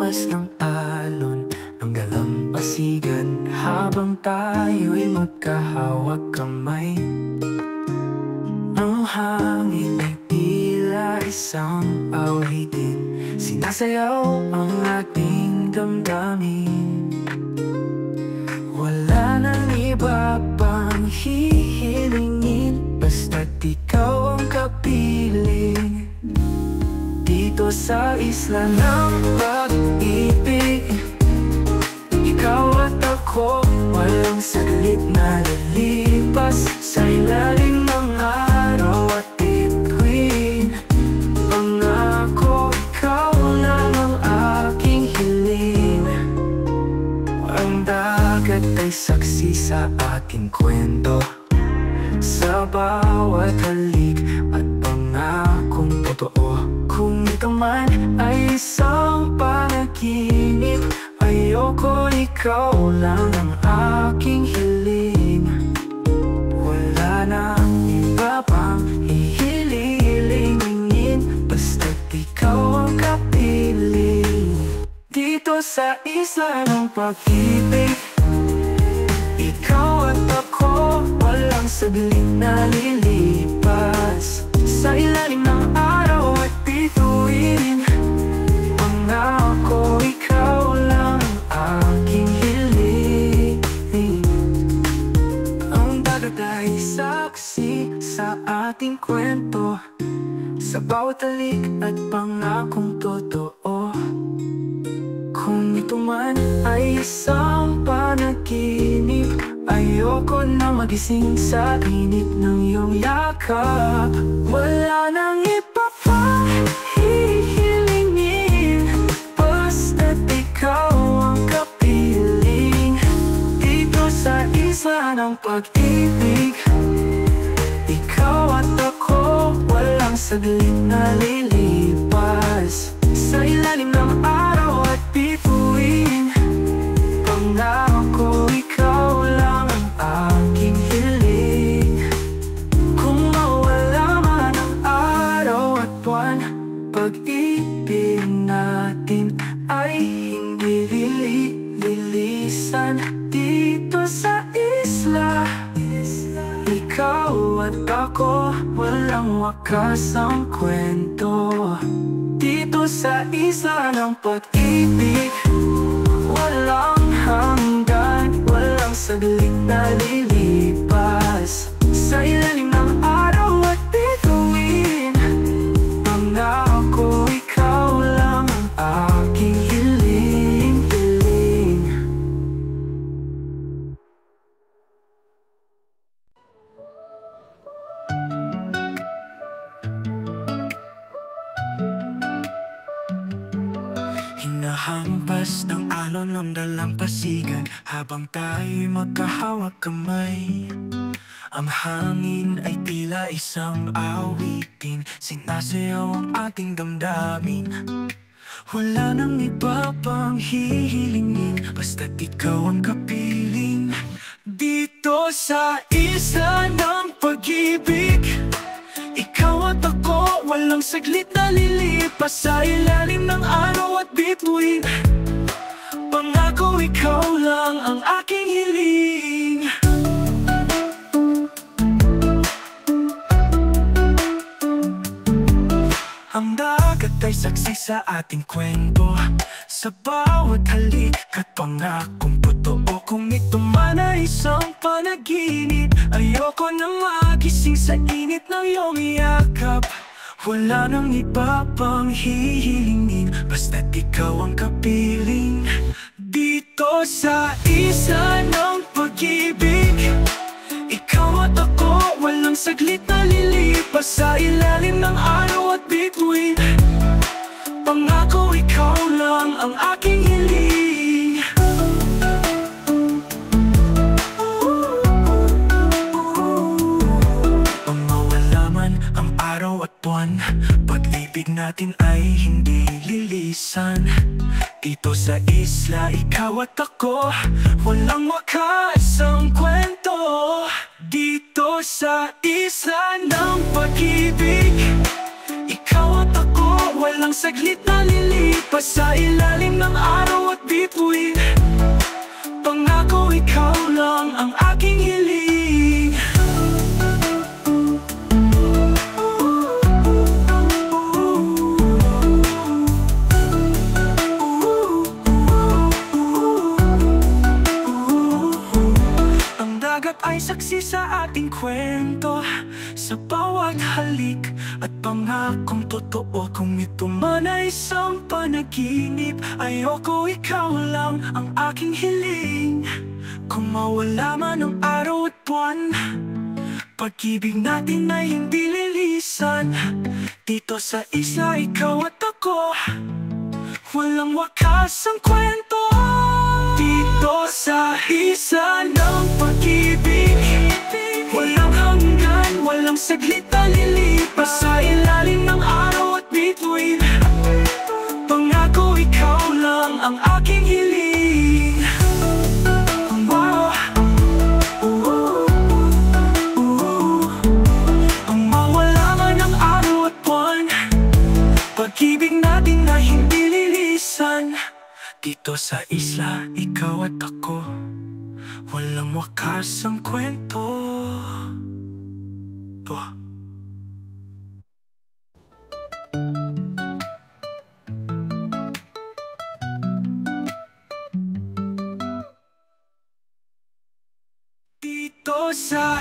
hampas ng alon ng dalampasigan, habang tayo'y magkahawak kamay. Ang hangin ay tila isang awitin, sinasayaw ang ating damdamin. Wala nang iba pang hihilingin, basta't ikaw ang kapiling. Dito sa isla ng pag-ibig, ikaw at ako, walang saglit na lilipas sa ilalim ng araw at bituin. Pangako, ikaw lang ang aking hiling. Ang dagat ay saksi sa ating kwento, sa bawat halik at pangakong totoo. Kung ito man ay isang panaginip, ayoko, ikaw lang ang aking hiling. Wala nang iba pang hihilingin, basta't ikaw ang kapiling. Dito sa isla ng pag-ibig, ikaw at ako, walang saglit na lilipas sa ilalim ng araw at bituin. Pangako, ikaw lang ang aking hiling. Ang dagat ay saksi sa ating kwento, sa bawat halik at pangakong totoo. Kung ito man ay isang panaginip, ayoko na magising sa init ng iyong yakap. Wala nang iba pa hihilingin, basta't ikaw ang kapiling. Dito sa isla ng pag-ibig, ikaw at ako, walang saglit na lilipas sa ilalim ng araw at bituin. Pangako, ikaw lang ang aking hiling. Kung mawala man ang araw at buwan, pag-ibig natin ay hindi lilisan. Dito sa isla, ikaw at ako, walang wakas ang kwento. Dito sa isla ng pag-ibig, walang hanggan, walang saglit na lilipas sa ilalim ng araw at bituin. Pangako, ikaw lang ang aking hiling. Hinahampas ng alon ng dalampasigan, habang tayo'y magkahawak kamay. Ang hangin ay tila isang awitin, sinasayaw ang ating damdamin. Wala nang iba pang hihilingin, basta't ikaw ang kapiling. Dito sa isla ng pag-ibig, ikaw at ako, walang saglit na lilipas sa ilalim ng araw at bituin. Pangako, ikaw lang ang aking hiling. Ang dagat ay saksi sa ating kwento, sa bawat halik at pangakong totoo. Kung ito man ay isang panaginip, ayoko na magising sa init ng iyong yakap. Wala nang iba pang hihilingin, basta't ikaw ang kapiling. Dito sa isla ng pag-ibig, ikaw at ako, walang saglit na lilipas sa ilalim ng araw at bituin. Pangako, ikaw lang ang aking hiling. Pag mawala man ang araw at buwan, pag-ibig natin ay hindi lilisan. Dito sa isla, ikaw at ako, walang wakas ang kwento. Dito sa isla ng pag-ibig, ikaw at ako, walang Walang saglit na lilipas sa ilalim ng araw at bituin. Pangako ikaw lang ang aking hiling. Ang dagat ay saksi sa ating kwento, sa bawat halik at pangakong totoo. Kung ito man ay isang panaginip, ayoko ikaw lang ang aking hiling. Kung mawala man ang araw at buwan, pag-ibig natin ay hindi lilisan. Dito sa isla, ikaw at ako, walang wakas ang kwento. Dito sa isla ng pag-ibig, walang hanggan, walang saglit na lilipas sa ilalim ng araw at bituin. Pangako ikaw lang ang aking hiling. Wow. Ang mawala man ang araw at buwan, pag-ibig natin na hindi lilisan. Dito sa isla, ikaw at ako, walang wakas ang kwento. Dito sa